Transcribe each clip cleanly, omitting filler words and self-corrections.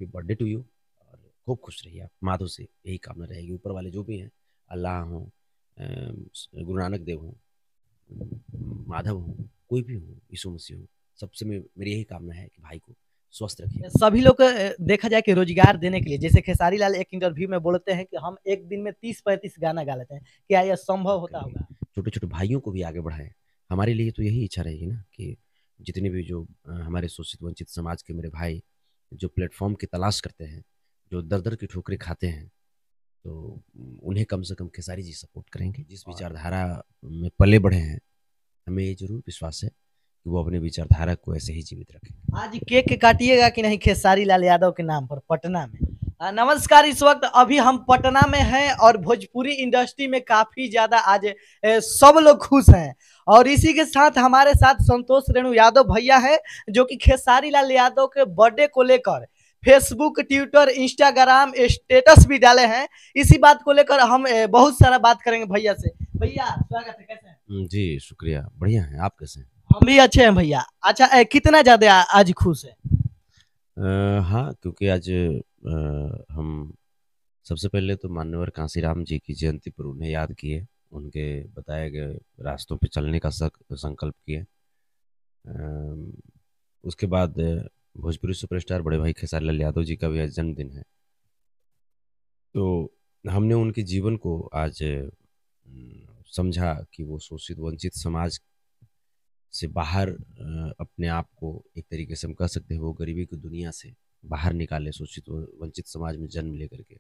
Happy birthday to you. और खूब खुश रहिए आप। माधव से यही कामना रहेगी, ऊपर वाले जो भी हैं, अल्लाह हो, गुरु नानक देव हो, माधव हो, कोई भी हो, यीशु मसीह हो, सबसे मेरी यही कामना है कि भाई को स्वस्थ रखिए। सभी लोग को देखा जाए कि रोजगार देने के लिए, जैसे खेसारी लाल एक इंटरव्यू में बोलते हैं कि हम एक दिन में 30-35 गाना गा लेते हैं, क्या यह संभव होता करेंगे, होगा? छोटे छोटे भाइयों को भी आगे बढ़ाएं। हमारे लिए तो यही इच्छा रहेगी ना कि जितने भी जो हमारे शोषित वंचित समाज के मेरे भाई जो प्लेटफॉर्म की तलाश करते हैं, जो दर दर की ठोकरें खाते हैं, तो उन्हें कम से कम खेसारी जी सपोर्ट करेंगे। जिस विचारधारा में पले बढ़े हैं, हमें ये जरूर विश्वास है कि वो अपने विचारधारा को ऐसे ही जीवित रखेंगे। आज केक काटिएगा कि नहीं खेसारी लाल यादव के नाम पर पटना में? नमस्कार, इस वक्त अभी हम पटना में हैं और भोजपुरी इंडस्ट्री में काफी ज्यादा आज सब लोग खुश हैं। और इसी के साथ हमारे साथ संतोष रेणु यादव भैया है, जो कि खेसारी लाल यादव के बर्थडे को लेकर फेसबुक, ट्विटर, इंस्टाग्राम स्टेटस भी डाले हैं। इसी बात को लेकर हम बहुत सारा बात करेंगे भैया से। भैया स्वागत है, कैसे हैं? जी शुक्रिया, बढ़िया है। आप कैसे हैं? हम भी अच्छे हैं भैया। अच्छा, कितना ज्यादा आज खुश है? हाँ, क्योंकि आज हम सबसे पहले तो मान्यवर कांसीराम जी की जयंती पर उन्हें याद किए, उनके बताए गए रास्तों पे चलने का संकल्प किए। अम, उसके बाद भोजपुरी सुपरस्टार बड़े भाई खेसारी लाल यादव जी का भी आज जन्मदिन है। तो हमने उनके जीवन को आज समझा कि वो शोषित वंचित समाज से बाहर अपने आप को एक तरीके से हम कह सकते हैं वो गरीबी की दुनिया से बाहर निकाले, शोषित वंचित समाज में जन्म लेकर के।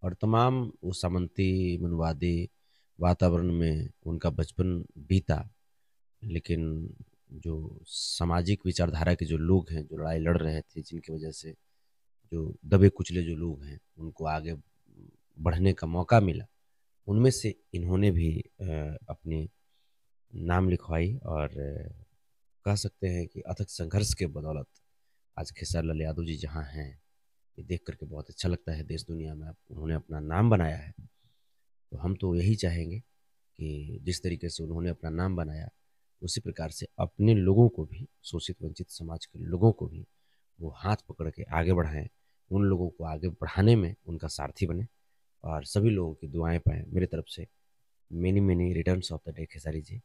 और तमाम वो सामंती मनवादी वातावरण में उनका बचपन बीता, लेकिन जो सामाजिक विचारधारा के जो लोग हैं, जो लड़ाई लड़ रहे थे, जिनकी वजह से जो दबे कुचले जो लोग हैं उनको आगे बढ़ने का मौका मिला, उनमें से इन्होंने भी अपनी नाम लिखवाई। और कह सकते हैं कि अथक संघर्ष के बदौलत आज खेसारी लाल यादव जी जहाँ हैं, ये देख करके बहुत अच्छा लगता है। देश दुनिया में उन्होंने अपना नाम बनाया है। तो हम तो यही चाहेंगे कि जिस तरीके से उन्होंने अपना नाम बनाया, उसी प्रकार से अपने लोगों को भी, शोषित वंचित समाज के लोगों को भी वो हाथ पकड़ के आगे बढ़ाएं, उन लोगों को आगे बढ़ाने में उनका सारथी बने। और सभी लोगों की दुआएं पाएं मेरी तरफ से। Many many returns of the day Khesari ji.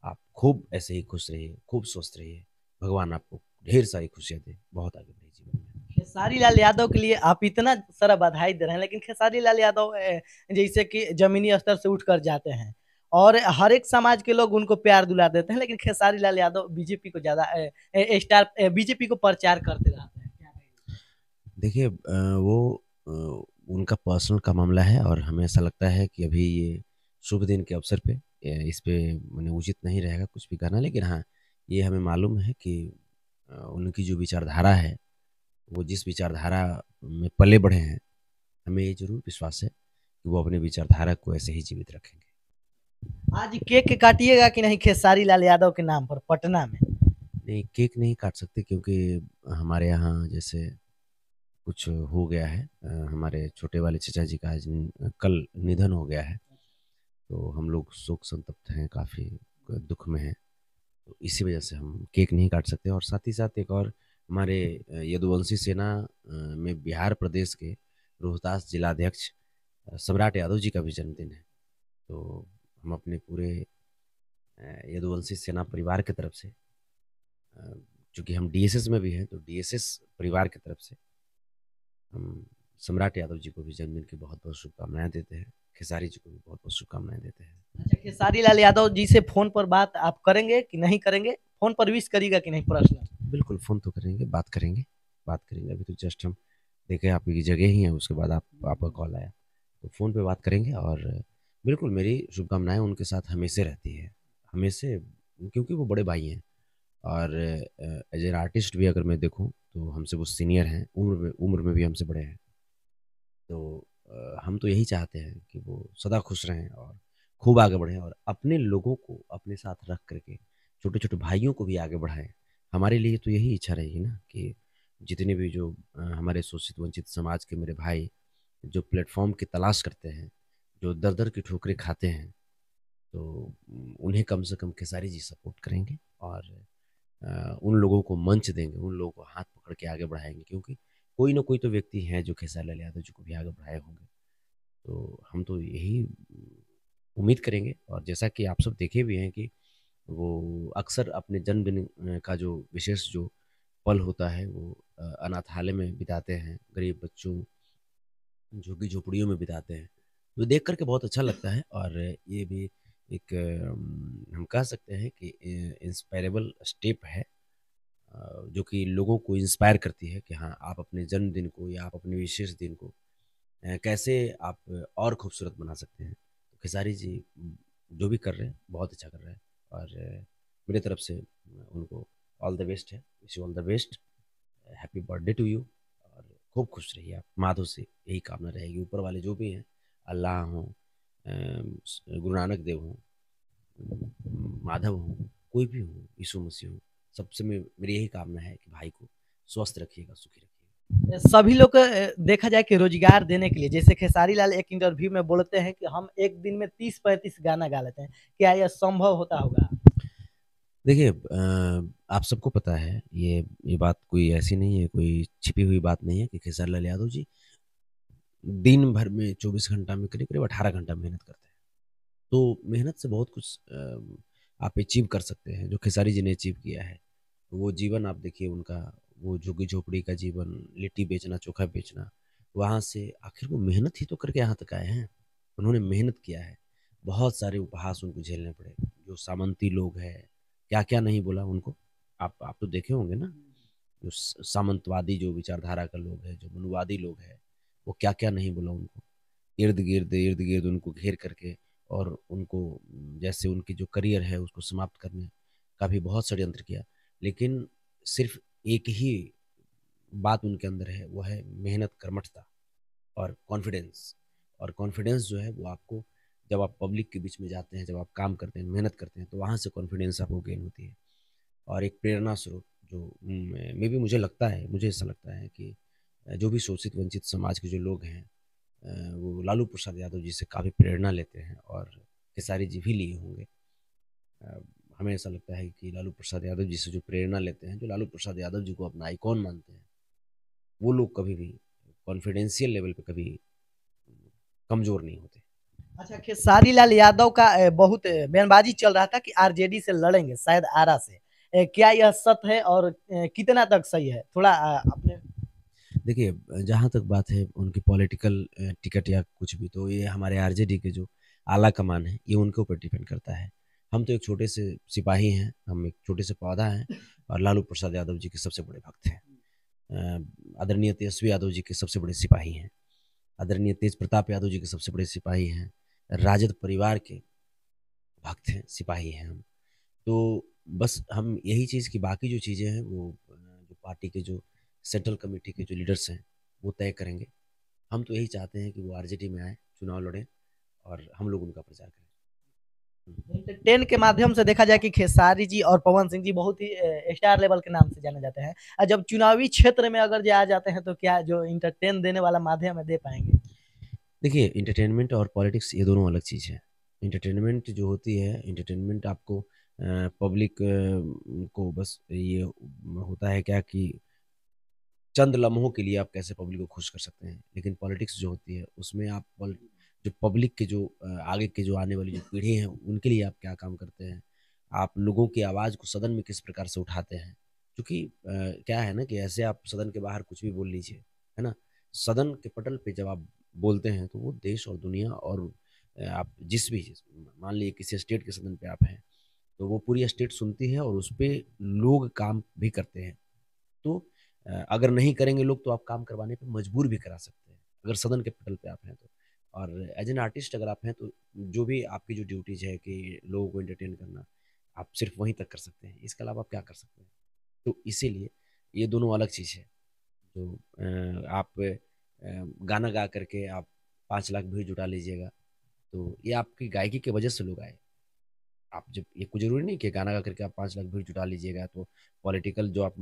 आप खूब ऐसे ही खुश रहिए, खूब स्वस्थ रहिए। भगवान आपको ढेर सारी खुशियाँ दे, बहुत आगे बढ़िए जीवन में। खेसारी लाल यादव के लिए आप इतना सारा बधाई दे रहे हैं, लेकिन खेसारी लाल यादव जैसे कि जमीनी स्तर से उठ कर जाते हैं और हर एक समाज के लोग उनको प्यार दुला देते हैं, लेकिन खेसारी लाल यादव बीजेपी को ज्यादा स्टार बीजेपी को प्रचार करते रहते हैं, क्या कहेंगे? देखिए वो उनका पर्सनल का मामला है, और हमें ऐसा लगता है कि अभी ये शुभ दिन के अवसर पे इस पे मैंने उचित नहीं रहेगा कुछ भी कहना। लेकिन हाँ, ये हमें मालूम है कि उनकी जो विचारधारा है, वो जिस विचारधारा में पले बढ़े हैं, हमें ये जरूर विश्वास है कि वो अपने विचारधारा को ऐसे ही जीवित रखेंगे। आज केक काटिएगा कि नहीं खेसारी लाल यादव के नाम पर पटना में? नहीं, केक नहीं काट सकते क्योंकि हमारे यहाँ जैसे कुछ हो गया है। हमारे छोटे वाले चचा जी का आज कल निधन हो गया है। तो हम लोग शोक संतप्त हैं, काफ़ी दुख में हैं। तो इसी वजह से हम केक नहीं काट सकते। और साथ ही साथ एक और हमारे यदुवंशी सेना में बिहार प्रदेश के रोहतास जिलाध्यक्ष सम्राट यादव जी का भी जन्मदिन है। तो हम अपने पूरे यदुवंशी सेना परिवार की तरफ से, चूँकि हम डीएसएस में भी हैं, तो डीएसएस परिवार की तरफ से हम सम्राट यादव जी को भी जन्मदिन की बहुत बहुत शुभकामनाएं देते हैं। खेसारी जी को भी बहुत बहुत शुभकामनाएं देते हैं। अच्छा, खेसारी लाल यादव जी से फोन पर बात आप करेंगे कि नहीं करेंगे? फोन पर विश करिएगा कि नहीं? प्रश्न। बिल्कुल, फ़ोन तो करेंगे, बात करेंगे, बात करेंगे। अभी तो जस्ट हम देखे आपकी जगह ही है, उसके बाद आपका कॉल आया, तो फ़ोन पे बात करेंगे। और बिल्कुल मेरी शुभकामनाएं उनके साथ हमेशा रहती है, हमेशा, क्योंकि वो बड़े भाई हैं। और एज एन आर्टिस्ट भी अगर मैं देखूं तो हमसे वो सीनियर हैं, उम्र में भी हमसे बड़े हैं। तो हम तो यही चाहते हैं कि वो सदा खुश रहें और खूब आगे बढ़ें, और अपने लोगों को अपने साथ रख करके छोटे छोटे भाइयों को भी आगे बढ़ाएं। हमारे लिए तो यही इच्छा रहेगी ना कि जितने भी जो हमारे शोषित वंचित समाज के मेरे भाई जो प्लेटफॉर्म की तलाश करते हैं, जो दर दर की ठोकरें खाते हैं, तो उन्हें कम से कम खेसारी जी सपोर्ट करेंगे। और उन लोगों को मंच देंगे, उन लोगों को हाथ पकड़ के आगे बढ़ाएंगे। क्योंकि कोई ना कोई तो व्यक्ति है जो खेसारी लाल यादव जी को भी आगे बढ़ाए होंगे। तो हम तो यही उम्मीद करेंगे, और जैसा कि आप सब देखे भी हैं कि वो अक्सर अपने जन्मदिन का जो विशेष जो पल होता है वो अनाथालय में बिताते हैं, गरीब बच्चों, झुग्गी झोपड़ियों में बिताते हैं। तो देख करके बहुत अच्छा लगता है, और ये भी एक हम कह सकते हैं कि इंस्पायरेबल स्टेप है, जो कि लोगों को इंस्पायर करती है कि हाँ, आप अपने जन्मदिन को या आप अपने विशेष दिन को कैसे आप और खूबसूरत बना सकते हैं। तो खेसारी जी जो भी कर रहे हैं बहुत अच्छा कर रहे हैं, और मेरी तरफ से उनको ऑल द बेस्ट है, wish you all the best, happy birthday to you, और खूब खुश रहिए आप, माधव से यही कामना रहेगी। ऊपर वाले जो भी हैं, अल्लाह हों, गुरु नानक देव हों, माधव हों, कोई भी हो, यीशु मसीह हो, सबसे मेरी यही कामना है कि भाई को स्वस्थ रखिएगा, सुखी रखिएगा। सभी लोग को देखा जाए कि रोजगार देने के लिए, जैसे खेसारी लाल एक इंटरव्यू में बोलते हैं कि हम एक दिन में 30-35 गाना गा लेते हैं, क्या यह संभव होता होगा? देखिए, आप सबको पता है, ये बात कोई ऐसी नहीं है, कोई छिपी हुई बात नहीं है कि खेसारी लाल यादव जी दिन भर में 24 घंटा में करीब करीब 18 घंटा मेहनत करते हैं। तो मेहनत से बहुत कुछ आप अचीव कर सकते हैं, जो खेसारी जी ने अचीव किया है। वो जीवन आप देखिए उनका, वो झुग्गी झोपड़ी का जीवन, लिट्टी बेचना, चोखा बेचना, वहाँ से आखिर वो मेहनत ही तो करके यहाँ तक आए हैं। उन्होंने मेहनत किया है, बहुत सारे उपहास उनको झेलने पड़े, जो सामंती लोग हैं, क्या क्या नहीं बोला उनको। आप तो देखे होंगे ना, जो सामंतवादी जो विचारधारा का लोग है, जो मनुवादी लोग हैं, वो क्या क्या नहीं बोला उनको, इर्द गिर्द उनको घेर करके, और उनको जैसे उनकी जो करियर है उसको समाप्त करने का भी बहुत षड्यंत्र किया। लेकिन सिर्फ एक ही बात उनके अंदर है, वो है मेहनत, कर्मठता और कॉन्फिडेंस। और कॉन्फिडेंस जो है वो आपको, जब आप पब्लिक के बीच में जाते हैं, जब आप काम करते हैं, मेहनत करते हैं, तो वहाँ से कॉन्फिडेंस आपको गेन होती है। और एक प्रेरणा स्रोत जो मे भी मुझे लगता है, मुझे ऐसा लगता है कि जो भी शोषित वंचित समाज के जो लोग हैं, वो लालू प्रसाद यादव जी से काफ़ी प्रेरणा लेते हैं, और खेसारी जी भी लिए होंगे। अ, हमें ऐसा लगता है कि लालू प्रसाद यादव जी से जो प्रेरणा लेते हैं, जो लालू प्रसाद यादव जी को अपना आइकॉन मानते हैं, वो लोग कभी भी कॉन्फिडेंशियल लेवल पे कभी कमज़ोर नहीं होते। अच्छा, खेसारी लाल यादव का बहुत बयानबाजी चल रहा था कि आरजेडी से लड़ेंगे शायद आरा से। क्या यह सत्य है और कितना तक सही है? थोड़ा अपने देखिए, जहाँ तक बात है उनकी पॉलिटिकल टिकट या कुछ भी, तो ये हमारे आरजेडी के जो आला कमान है, ये उनके ऊपर डिपेंड करता है। हम तो एक छोटे से सिपाही हैं, हम एक छोटे से पौधा हैं, और लालू प्रसाद यादव जी के सबसे बड़े भक्त हैं। आदरणीय तेजस्वी यादव जी के सबसे बड़े सिपाही हैं, आदरणीय तेज प्रताप यादव जी के सबसे बड़े सिपाही हैं, राजद परिवार के भक्त हैं, सिपाही हैं हम। तो बस हम यही चीज़ की, बाकी जो चीज़ें हैं वो जो पार्टी के जो सेंट्रल कमेटी के जो लीडर्स हैं वो तय करेंगे। हम तो यही चाहते हैं कि वो आरजेडी में आए, चुनाव लड़ें, और हम लोग उनका प्रचार करें। एंटरटेन के माध्यम से देखा जाए कि खेसारी जी और पवन सिंह जी बहुत ही स्टार लेवल के नाम से जाने जाते हैं। जब चुनावी क्षेत्र में अगर जे आ जाते हैं तो क्या जो एंटरटेन देने वाला माध्यम है दे पाएँगे? देखिए, इंटरटेनमेंट और पॉलिटिक्स ये दोनों अलग चीज़ है। इंटरटेनमेंट जो होती है, इंटरटेनमेंट आपको पब्लिक को बस ये होता है क्या कि चंद लम्हों के लिए आप कैसे पब्लिक को खुश कर सकते हैं। लेकिन पॉलिटिक्स जो होती है उसमें आप जो पब्लिक के जो आगे के जो आने वाली जो पीढ़ी है उनके लिए आप क्या काम करते हैं, आप लोगों की आवाज़ को सदन में किस प्रकार से उठाते हैं। क्योंकि क्या है ना कि ऐसे आप सदन के बाहर कुछ भी बोल लीजिए, है ना, सदन के पटल पे जब आप बोलते हैं तो वो देश और दुनिया, और आप जिस भी, मान लीजिए किसी स्टेट के सदन पे आप हैं, तो वो पूरी स्टेट सुनती है और उस पर लोग काम भी करते हैं। तो अगर नहीं करेंगे लोग, तो आप काम करवाने पे मजबूर भी करा सकते हैं, अगर सदन के पटल पे आप हैं तो। और एज एन आर्टिस्ट अगर आप हैं तो जो भी आपकी जो ड्यूटीज है कि लोगों को एंटरटेन करना, आप सिर्फ वहीं तक कर सकते हैं, इसके अलावा आप क्या कर सकते हैं। तो इसीलिए ये दोनों अलग चीज़ है। जो आप गाना गा करके आप 5 लाख भीड़ जुटा लीजिएगा, तो ये आपकी गायकी की वजह से लोग आए। आप जब, ये कोई जरूरी नहीं कि गाना गा करके आप 5 लाख भीड़ जुटा लीजिएगा, तो पॉलिटिकल जो आप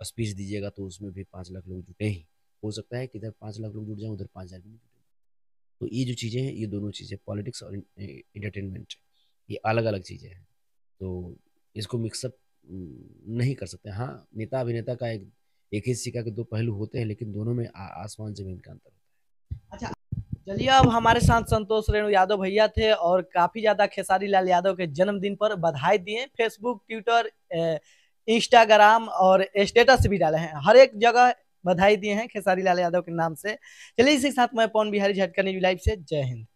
स्पीच दीजिएगा तो उसमें भी 5 लाख लोग जुटे ही। हो सकता है कि इधर 5 लाख लोग जुट जाएं, उधर 5 लाख भी नहीं जुटे। तो ये जो चीज़ें हैं, ये दोनों चीज़ें, पॉलिटिक्स और इंटरटेनमेंट, ये अलग अलग चीज़ें हैं। तो इसको मिक्सअप नहीं कर सकते। हाँ, नेता अभिनेता का एक एक ही सिक्का के दो पहलू होते हैं, लेकिन दोनों में आसमान जमीन का अंतर होता है। अच्छा, चलिए अब हमारे साथ संतोष रेणु यादव भैया थे और काफी ज्यादा खेसारी लाल यादव के जन्मदिन पर बधाई दिए, फेसबुक, ट्विटर, इंस्टाग्राम और स्टेटस भी डाले हैं, हर एक जगह बधाई दिए हैं खेसारी लाल यादव के नाम से। चलिए इसी के साथ मैं पवन बिहारी झटका न्यूज लाइव से, जय हिंद।